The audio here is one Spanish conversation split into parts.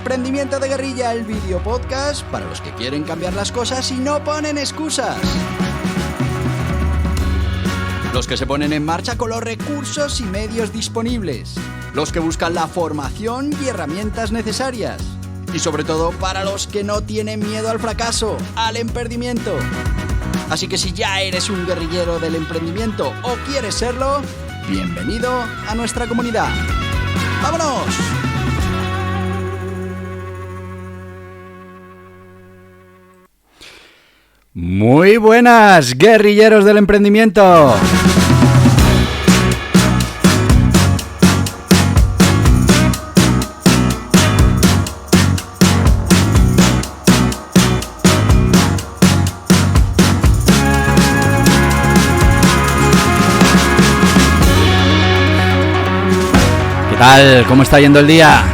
Emprendimiento de Guerrilla, el vídeo podcast para los que quieren cambiar las cosas y no ponen excusas. Los que se ponen en marcha con los recursos y medios disponibles. Los que buscan la formación y herramientas necesarias. Y sobre todo para los que no tienen miedo al fracaso, al emprendimiento. Así que si ya eres un guerrillero del emprendimiento o quieres serlo, bienvenido a nuestra comunidad. ¡Vámonos! Muy buenas, guerrilleros del emprendimiento. ¿Qué tal? ¿Cómo está yendo el día?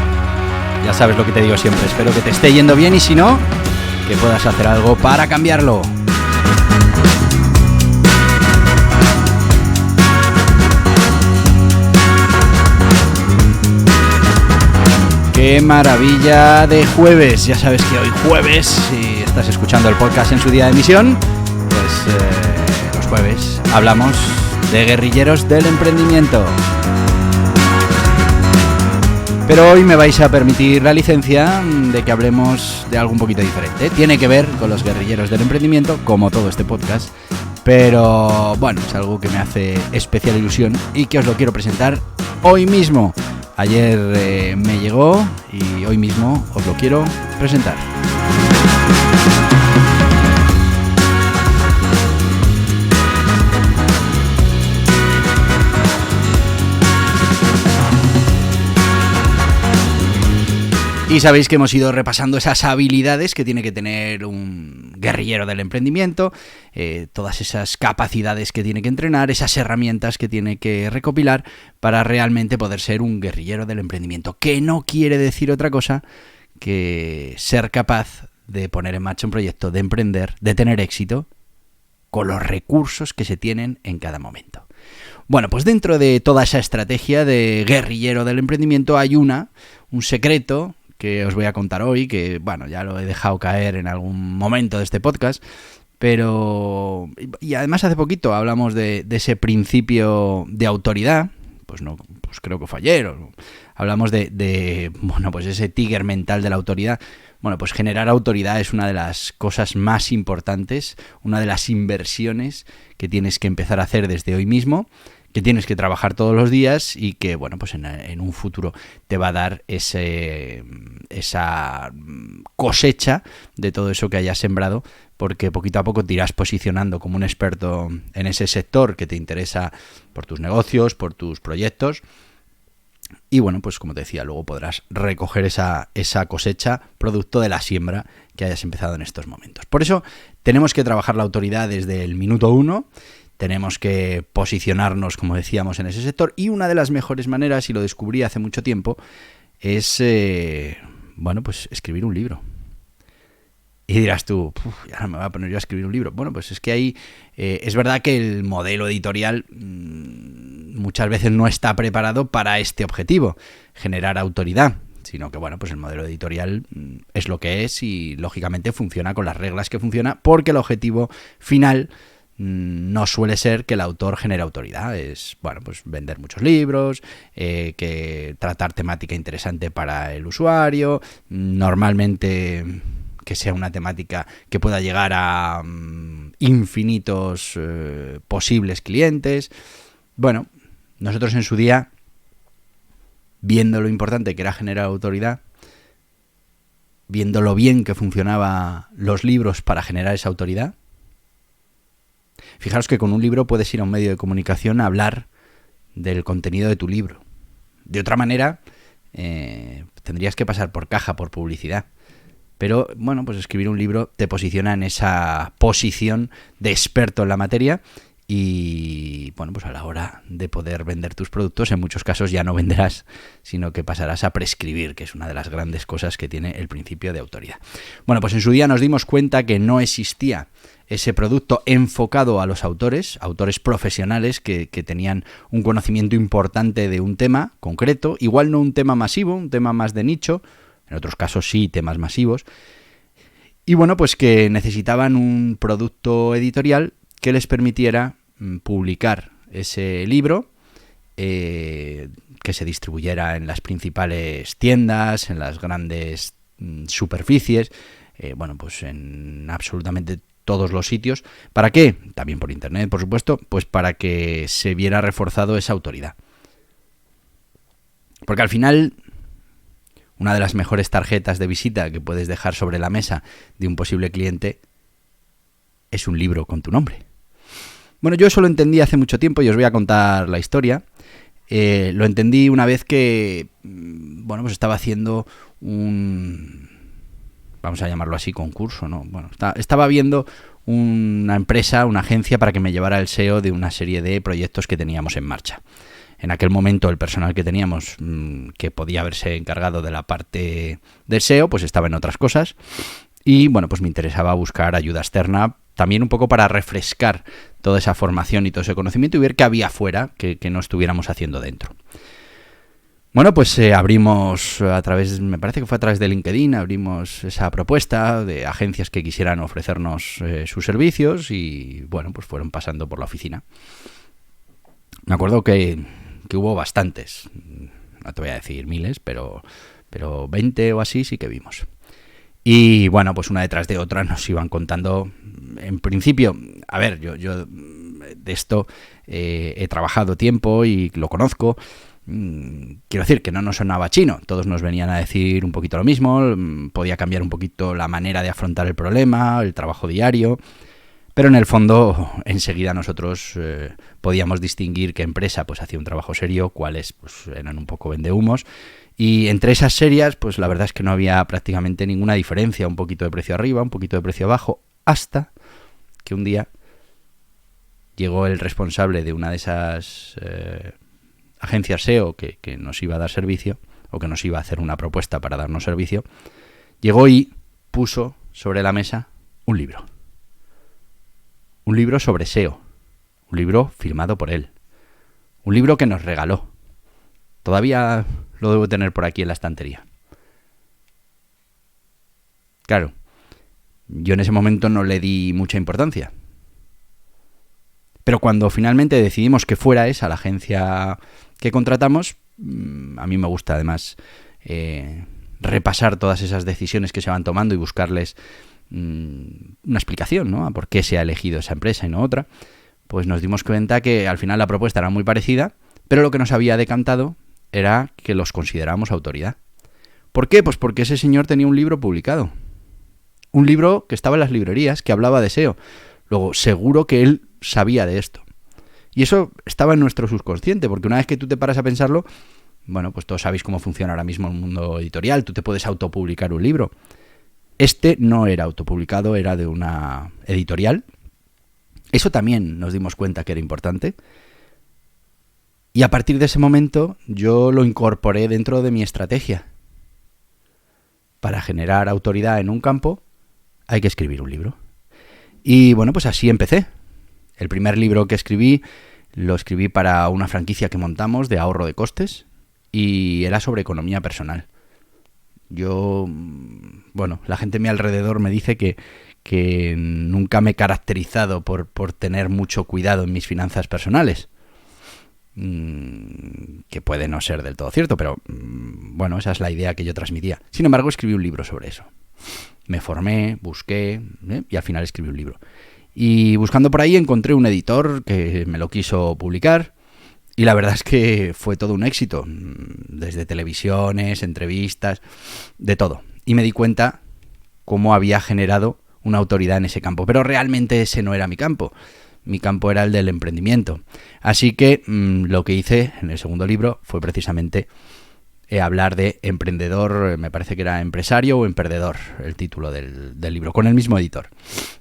Ya sabes lo que te digo siempre, espero que te esté yendo bien y si no, que puedas hacer algo para cambiarlo. ¡Qué maravilla de jueves! Ya sabes que hoy jueves, si estás escuchando el podcast en su día de emisión, pues los jueves hablamos de guerrilleros del emprendimiento. Pero hoy me vais a permitir la licencia de que hablemos de algo un poquito diferente. Tiene que ver con los guerrilleros del emprendimiento, como todo este podcast, pero bueno, es algo que me hace especial ilusión y que os lo quiero presentar hoy mismo. Ayer me llegó y hoy mismo os lo quiero presentar. Y sabéis que hemos ido repasando esas habilidades que tiene que tener un guerrillero del emprendimiento, todas esas capacidades que tiene que entrenar, esas herramientas que tiene que recopilar para realmente poder ser un guerrillero del emprendimiento, que no quiere decir otra cosa que ser capaz de poner en marcha un proyecto, de emprender, de tener éxito con los recursos que se tienen en cada momento. Bueno, pues dentro de toda esa estrategia de guerrillero del emprendimiento hay un secreto que os voy a contar hoy, que bueno, ya lo he dejado caer en algún momento de este podcast, pero y además hace poquito hablamos de ese principio de autoridad, pues creo que fue ayer, hablamos de pues ese tigre mental de la autoridad. Bueno, pues generar autoridad es una de las cosas más importantes, una de las inversiones que tienes que empezar a hacer desde hoy mismo, que tienes que trabajar todos los días y que, bueno, pues en un futuro te va a dar esa cosecha de todo eso que hayas sembrado, porque poquito a poco te irás posicionando como un experto en ese sector que te interesa por tus negocios, por tus proyectos. Y bueno, pues como te decía, luego podrás recoger esa cosecha producto de la siembra que hayas empezado en estos momentos. Por eso tenemos que trabajar la autoridad desde el minuto 1. Tenemos que posicionarnos, como decíamos, en ese sector. Y una de las mejores maneras, y lo descubrí hace mucho tiempo, es, pues escribir un libro. Y dirás tú, ya no me voy a poner yo a escribir un libro. Bueno, pues es que ahí es verdad que el modelo editorial muchas veces no está preparado para este objetivo, generar autoridad. Sino que, bueno, pues el modelo editorial es lo que es y, lógicamente, funciona con las reglas que funciona, porque el objetivo final no suele ser que el autor genere autoridad, es, bueno, pues vender muchos libros, que tratar temática interesante para el usuario, normalmente que sea una temática que pueda llegar a infinitos posibles clientes. Bueno, nosotros en su día, viendo lo importante que era generar autoridad, viendo lo bien que funcionaban los libros para generar esa autoridad, fijaros que con un libro puedes ir a un medio de comunicación a hablar del contenido de tu libro. De otra manera, tendrías que pasar por caja, por publicidad. Pero, bueno, pues escribir un libro te posiciona en esa posición de experto en la materia y, bueno, pues a la hora de poder vender tus productos, en muchos casos ya no venderás, sino que pasarás a prescribir, que es una de las grandes cosas que tiene el principio de autoridad. Bueno, pues en su día nos dimos cuenta que no existía ese producto enfocado a los autores profesionales que tenían un conocimiento importante de un tema concreto, igual no un tema masivo, un tema más de nicho, en otros casos sí, temas masivos. Y bueno, pues que necesitaban un producto editorial que les permitiera publicar ese libro, que se distribuyera en las principales tiendas, en las grandes superficies, bueno, pues en absolutamente todos los sitios. ¿Para qué? También por internet, por supuesto, pues para que se viera reforzado esa autoridad. Porque al final, una de las mejores tarjetas de visita que puedes dejar sobre la mesa de un posible cliente es un libro con tu nombre. Bueno, yo eso lo entendí hace mucho tiempo y os voy a contar la historia. Lo entendí una vez que, bueno, pues estaba haciendo vamos a llamarlo así, concurso, ¿no? Bueno, estaba viendo una empresa, una agencia para que me llevara el SEO de una serie de proyectos que teníamos en marcha. En aquel momento el personal que teníamos, que podía haberse encargado de la parte del SEO, pues estaba en otras cosas. Y bueno, pues me interesaba buscar ayuda externa, también un poco para refrescar toda esa formación y todo ese conocimiento y ver qué había fuera que no estuviéramos haciendo dentro. Bueno, pues abrimos me parece que fue a través de LinkedIn, abrimos esa propuesta de agencias que quisieran ofrecernos sus servicios y bueno, pues fueron pasando por la oficina. Me acuerdo que hubo bastantes, no te voy a decir miles, pero 20 o así sí que vimos. Y bueno, pues una detrás de otra nos iban contando, en principio, a ver, yo de esto he trabajado tiempo y lo conozco. Quiero decir que no nos sonaba chino, todos nos venían a decir un poquito lo mismo, podía cambiar un poquito la manera de afrontar el problema, el trabajo diario, pero en el fondo enseguida nosotros podíamos distinguir qué empresa pues hacía un trabajo serio, cuáles pues eran un poco vendehumos, y entre esas serias pues la verdad es que no había prácticamente ninguna diferencia, un poquito de precio arriba, un poquito de precio abajo, hasta que un día llegó el responsable de una de esas agencias SEO que nos iba a dar servicio, o que nos iba a hacer una propuesta para darnos servicio, llegó y puso sobre la mesa un libro. Un libro sobre SEO. Un libro firmado por él. Un libro que nos regaló. Todavía lo debo tener por aquí en la estantería. Claro, yo en ese momento no le di mucha importancia. Pero cuando finalmente decidimos que fuera esa la agencia que contratamos, a mí me gusta además repasar todas esas decisiones que se van tomando y buscarles una explicación, ¿no? A por qué se ha elegido esa empresa y no otra. Pues nos dimos cuenta que al final la propuesta era muy parecida, pero lo que nos había decantado era que los considerábamos autoridad. ¿Por qué? Pues porque ese señor tenía un libro publicado. Un libro que estaba en las librerías, que hablaba de SEO. Luego, seguro que él sabía de esto. Y eso estaba en nuestro subconsciente, porque una vez que tú te paras a pensarlo, bueno, pues todos sabéis cómo funciona ahora mismo el mundo editorial. Tú te puedes autopublicar un libro. Este no era autopublicado, era de una editorial. Eso también nos dimos cuenta que era importante. Y a partir de ese momento yo lo incorporé dentro de mi estrategia. Para generar autoridad en un campo hay que escribir un libro. Y bueno, pues así empecé. El primer libro que escribí lo escribí para una franquicia que montamos de ahorro de costes y era sobre economía personal. Yo, bueno, la gente a mi alrededor me dice que nunca me he caracterizado por tener mucho cuidado en mis finanzas personales. Que puede no ser del todo cierto, pero bueno, esa es la idea que yo transmitía. Sin embargo, escribí un libro sobre eso. Me formé, busqué y al final escribí un libro. Y buscando por ahí encontré un editor que me lo quiso publicar y la verdad es que fue todo un éxito. Desde televisiones, entrevistas, de todo. Y me di cuenta cómo había generado una autoridad en ese campo. Pero realmente ese no era mi campo. Mi campo era el del emprendimiento. Así que lo que hice en el segundo libro fue precisamente hablar de emprendedor, me parece que era empresario o emperdedor, el título del libro, con el mismo editor.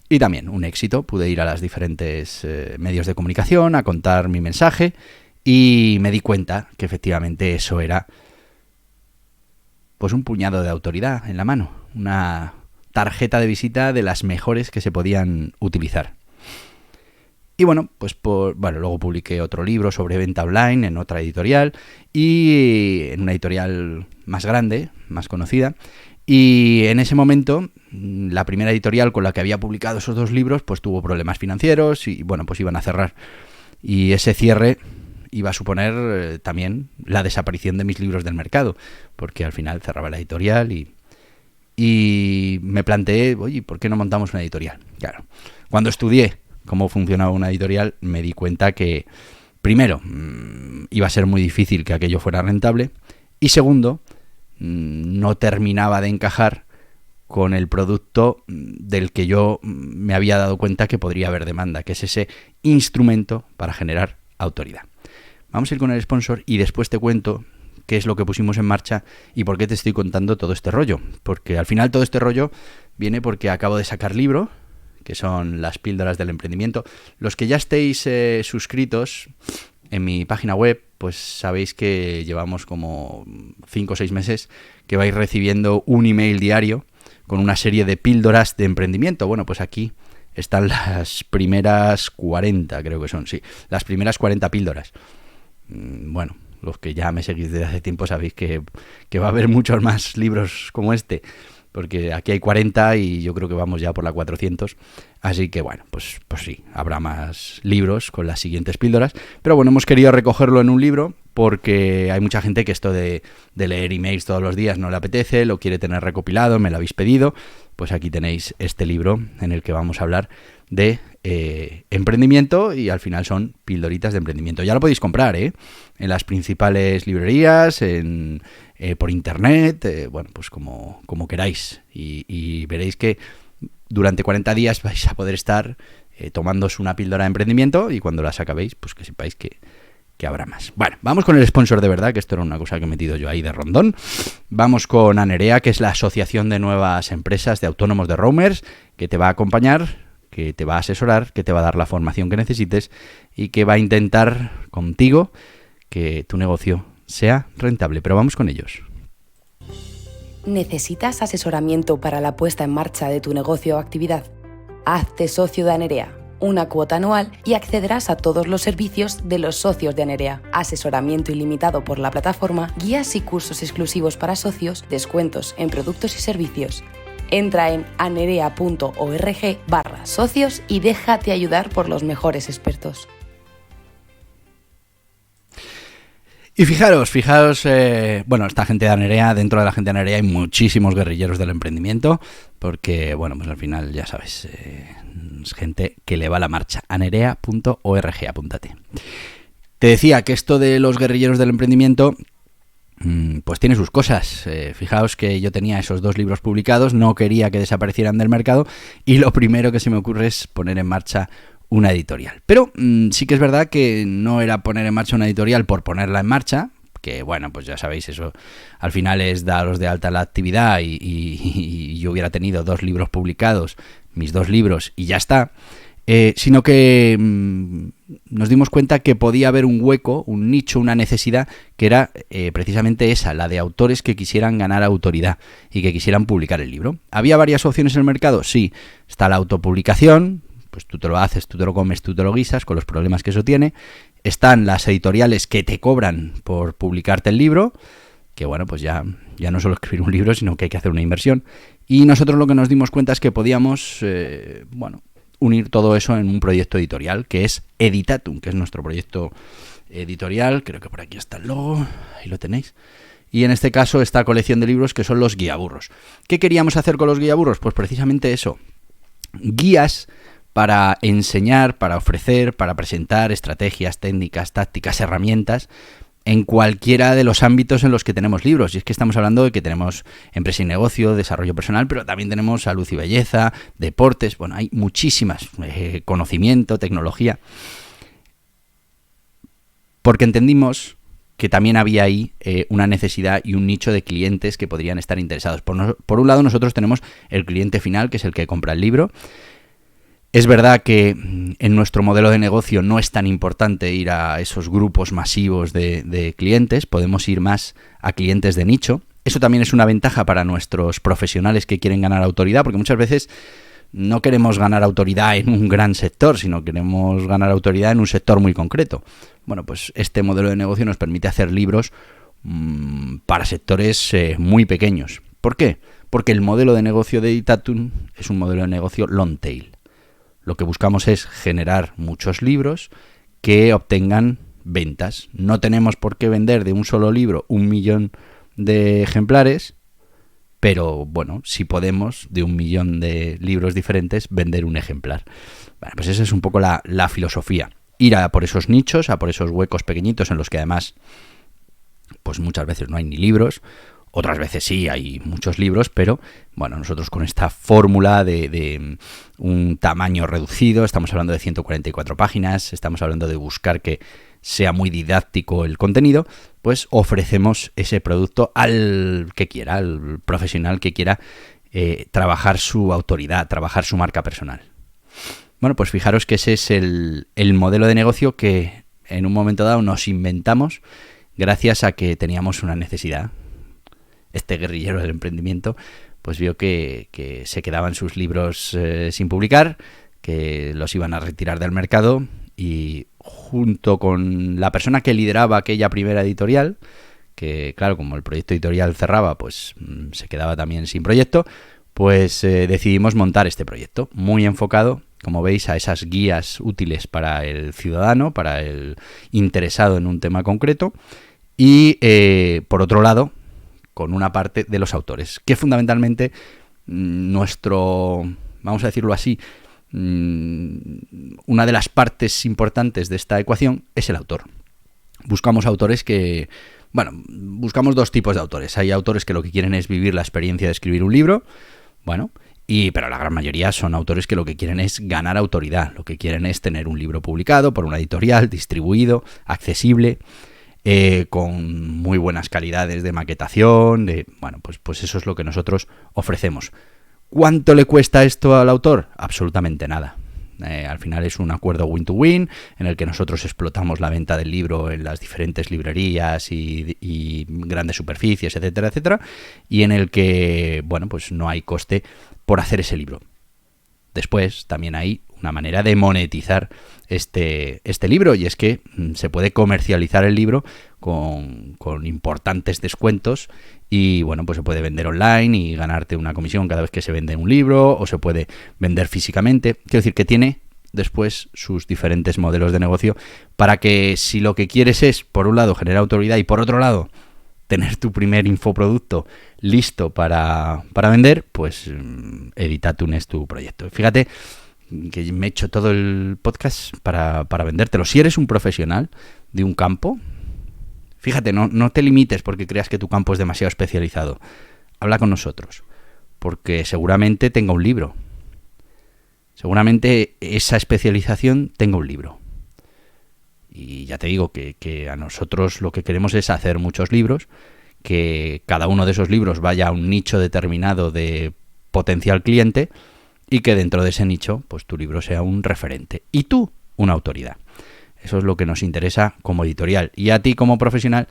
Y también un éxito, pude ir a las diferentes medios de comunicación a contar mi mensaje y me di cuenta que efectivamente eso era pues un puñado de autoridad en la mano, una tarjeta de visita de las mejores que se podían utilizar. Y bueno, pues luego publiqué otro libro sobre venta online en otra editorial y en una editorial más grande, más conocida, y en ese momento la primera editorial con la que había publicado esos 2 libros pues tuvo problemas financieros y bueno, pues iban a cerrar. Y ese cierre iba a suponer también la desaparición de mis libros del mercado, porque al final cerraba la editorial y me planteé, oye, ¿por qué no montamos una editorial? Claro, cuando estudié cómo funcionaba una editorial me di cuenta que, primero, iba a ser muy difícil que aquello fuera rentable, y segundo, no terminaba de encajar con el producto del que yo me había dado cuenta que podría haber demanda, que es ese instrumento para generar autoridad. Vamos a ir con el sponsor y después te cuento qué es lo que pusimos en marcha y por qué te estoy contando todo este rollo. Porque al final todo este rollo viene porque acabo de sacar libro, que son las píldoras del emprendimiento. Los que ya estéis suscritos en mi página web, pues sabéis que llevamos como 5 o 6 meses que vais recibiendo un email diario con una serie de píldoras de emprendimiento. Bueno, pues aquí están las primeras 40, creo que son, sí, las primeras 40 píldoras. Bueno, los que ya me seguís desde hace tiempo sabéis que va a haber muchos más libros como este, porque aquí hay 40 y yo creo que vamos ya por la 400, así que bueno, pues sí, habrá más libros con las siguientes píldoras, pero bueno, hemos querido recogerlo en un libro porque hay mucha gente que esto de leer emails todos los días no le apetece, lo quiere tener recopilado, me lo habéis pedido, pues aquí tenéis este libro en el que vamos a hablar de emprendimiento y al final son pildoritas de emprendimiento. Ya lo podéis comprar en las principales librerías, por internet, bueno, pues como queráis y veréis que durante 40 días vais a poder estar tomándoos una píldora de emprendimiento y cuando las acabéis, pues que sepáis que habrá más. Bueno, vamos con el sponsor de verdad, que esto era una cosa que he metido yo ahí de rondón. Vamos con Anerea, que es la Asociación de Nuevas Empresas de Autónomos de Roamers, que te va a acompañar, que te va a asesorar, que te va a dar la formación que necesites y que va a intentar contigo que tu negocio sea rentable. Pero vamos con ellos. ¿Necesitas asesoramiento para la puesta en marcha de tu negocio o actividad? Hazte socio de Anerea, una cuota anual y accederás a todos los servicios de los socios de Anerea. Asesoramiento ilimitado por la plataforma, guías y cursos exclusivos para socios, descuentos en productos y servicios. Entra en anerea.org/socios y déjate ayudar por los mejores expertos. Y fijaros, bueno, esta gente de Anerea, dentro de la gente de Anerea hay muchísimos guerrilleros del emprendimiento, porque, bueno, pues al final, ya sabes, es gente que le va la marcha. Anerea.org, apúntate. Te decía que esto de los guerrilleros del emprendimiento, pues tiene sus cosas. Fijaos que yo tenía esos 2 libros publicados, no quería que desaparecieran del mercado y lo primero que se me ocurre es poner en marcha una editorial. Pero sí que es verdad que no era poner en marcha una editorial por ponerla en marcha, que bueno, pues ya sabéis, eso al final es daros de alta la actividad y yo hubiera tenido 2 libros publicados, mis 2 libros y ya está, sino que nos dimos cuenta que podía haber un hueco, un nicho, una necesidad que era precisamente esa, la de autores que quisieran ganar autoridad y que quisieran publicar el libro. ¿Había varias opciones en el mercado? Sí, está la autopublicación, pues tú te lo haces, tú te lo comes, tú te lo guisas, con los problemas que eso tiene. Están las editoriales que te cobran por publicarte el libro, que bueno, pues ya no solo escribir un libro, sino que hay que hacer una inversión. Y nosotros lo que nos dimos cuenta es que podíamos, unir todo eso en un proyecto editorial, que es Editatum, que es nuestro proyecto editorial. Creo que por aquí está el logo, ahí lo tenéis. Y en este caso, esta colección de libros que son los guiaburros. ¿Qué queríamos hacer con los guiaburros? Pues precisamente eso, guías para enseñar, para ofrecer, para presentar estrategias, técnicas, tácticas, herramientas en cualquiera de los ámbitos en los que tenemos libros. Y es que estamos hablando de que tenemos empresa y negocio, desarrollo personal, pero también tenemos salud y belleza, deportes, bueno, hay muchísimas, conocimiento, tecnología. Porque entendimos que también había ahí una necesidad y un nicho de clientes que podrían estar interesados. Por un lado, nosotros tenemos el cliente final, que es el que compra el libro. Es verdad que en nuestro modelo de negocio no es tan importante ir a esos grupos masivos de clientes, podemos ir más a clientes de nicho. Eso también es una ventaja para nuestros profesionales que quieren ganar autoridad, porque muchas veces no queremos ganar autoridad en un gran sector, sino queremos ganar autoridad en un sector muy concreto. Bueno, pues este modelo de negocio nos permite hacer libros para sectores muy pequeños. ¿Por qué? Porque el modelo de negocio de Editatum es un modelo de negocio long tail. Lo que buscamos es generar muchos libros que obtengan ventas. No tenemos por qué vender de un solo libro 1 millón de ejemplares, pero bueno, sí podemos de 1 millón de libros diferentes vender un ejemplar. Bueno, pues esa es un poco la filosofía. Ir a por esos nichos, a por esos huecos pequeñitos en los que además pues muchas veces no hay ni libros. Otras veces sí, hay muchos libros, pero bueno, nosotros con esta fórmula de un tamaño reducido, estamos hablando de 144 páginas, estamos hablando de buscar que sea muy didáctico el contenido, pues ofrecemos ese producto al que quiera, al profesional que quiera trabajar su autoridad, trabajar su marca personal. Bueno, pues fijaros que ese es el modelo de negocio que en un momento dado nos inventamos gracias a que teníamos una necesidad. Este guerrillero del emprendimiento pues vio que se quedaban sus libros sin publicar, que los iban a retirar del mercado, y junto con la persona que lideraba aquella primera editorial, que claro, como el proyecto editorial cerraba, pues se quedaba también sin proyecto, pues decidimos montar este proyecto muy enfocado, como veis, a esas guías útiles para el ciudadano, para el interesado en un tema concreto, y por otro lado, con una parte de los autores, que fundamentalmente nuestro, vamos a decirlo así, una de las partes importantes de esta ecuación es el autor. Buscamos autores que, bueno, buscamos dos tipos de autores. Hay autores que lo que quieren es vivir la experiencia de escribir un libro, bueno, pero la gran mayoría son autores que lo que quieren es ganar autoridad, lo que quieren es tener un libro publicado por una editorial, distribuido, accesible, con muy buenas calidades de maquetación, bueno, pues eso es lo que nosotros ofrecemos. ¿Cuánto le cuesta esto al autor? Absolutamente nada. Al final es un acuerdo win-to-win en el que nosotros explotamos la venta del libro en las diferentes librerías y grandes superficies, etcétera, etcétera, y en el que, bueno, pues no hay coste por hacer ese libro. Después también hay una manera de monetizar este libro, y es que se puede comercializar el libro con importantes descuentos, y bueno, pues se puede vender online y ganarte una comisión cada vez que se vende un libro, o se puede vender físicamente. Quiero decir que tiene después sus diferentes modelos de negocio para que, si lo que quieres es, por un lado, generar autoridad y por otro lado, tener tu primer infoproducto listo para vender, pues Editatum es tu proyecto. Fíjate que me he hecho todo el podcast para vendértelo. Si eres un profesional de un campo, fíjate, no te limites porque creas que tu campo es demasiado especializado. Habla con nosotros, porque seguramente tenga un libro. Seguramente esa especialización tenga un libro. Y ya te digo que a nosotros lo que queremos es hacer muchos libros, que cada uno de esos libros vaya a un nicho determinado de potencial cliente, y que dentro de ese nicho pues tu libro sea un referente y tú una autoridad. Eso es lo que nos interesa como editorial, y a ti como profesional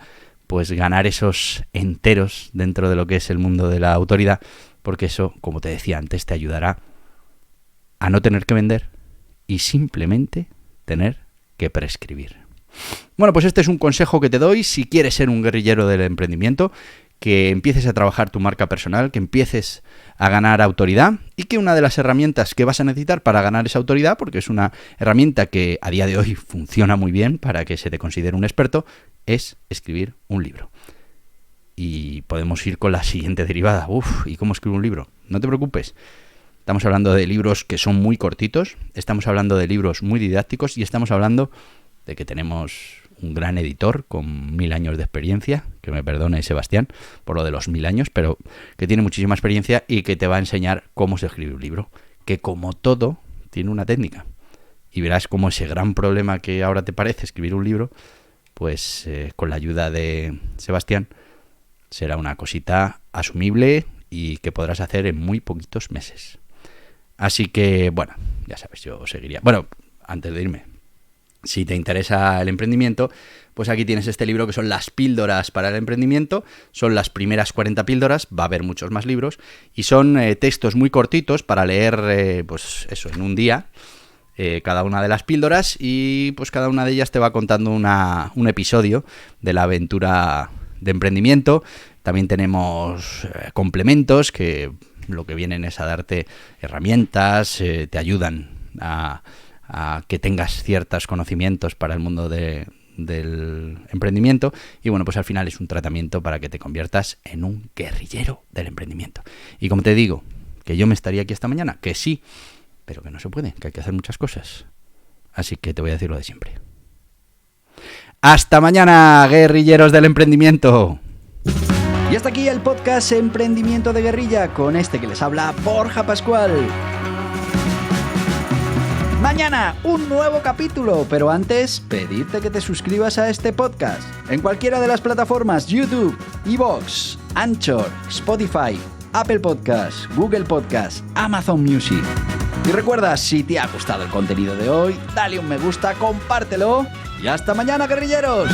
pues ganar esos enteros dentro de lo que es el mundo de la autoridad, porque eso, como te decía antes, te ayudará a no tener que vender y simplemente tener que prescribir. Bueno, pues este es un consejo que te doy si quieres ser un guerrillero del emprendimiento, que empieces a trabajar tu marca personal, que empieces a ganar autoridad, y que una de las herramientas que vas a necesitar para ganar esa autoridad, porque es una herramienta que a día de hoy funciona muy bien para que se te considere un experto, es escribir un libro. Y podemos ir con la siguiente derivada. ¿Y cómo escribo un libro? No te preocupes. Estamos hablando de libros que son muy cortitos, estamos hablando de libros muy didácticos, y estamos hablando de que tenemos un gran editor con 1000 años de experiencia, que me perdone Sebastián por lo de los 1000 años, pero que tiene muchísima experiencia y que te va a enseñar cómo se escribe un libro, que como todo tiene una técnica. Y verás cómo ese gran problema que ahora te parece escribir un libro, pues con la ayuda de Sebastián será una cosita asumible y que podrás hacer en muy poquitos meses. Así que, bueno, ya sabes, yo seguiría. Bueno, antes de irme, si te interesa el emprendimiento, pues aquí tienes este libro que son las píldoras para el emprendimiento. Son las primeras 40 píldoras, va a haber muchos más libros, y son textos muy cortitos para leer, pues eso, en un día, cada una de las píldoras, y pues cada una de ellas te va contando un episodio de la aventura emprendimiento. También tenemos complementos que lo que vienen es a darte herramientas, te ayudan a que tengas ciertos conocimientos para el mundo del emprendimiento, y bueno, pues al final es un tratamiento para que te conviertas en un guerrillero del emprendimiento. Y como te digo, que yo me estaría aquí esta mañana, que sí, pero que no se puede, que hay que hacer muchas cosas. Así que te voy a decir lo de siempre. ¡Hasta mañana, guerrilleros del emprendimiento! Y hasta aquí el podcast Emprendimiento de Guerrilla, con este que les habla Borja Pascual. Mañana un nuevo capítulo, pero antes pedirte que te suscribas a este podcast en cualquiera de las plataformas YouTube, iVoox, Anchor, Spotify, Apple Podcasts, Google Podcasts, Amazon Music. Y recuerda, si te ha gustado el contenido de hoy, dale un me gusta, compártelo y hasta mañana, guerrilleros.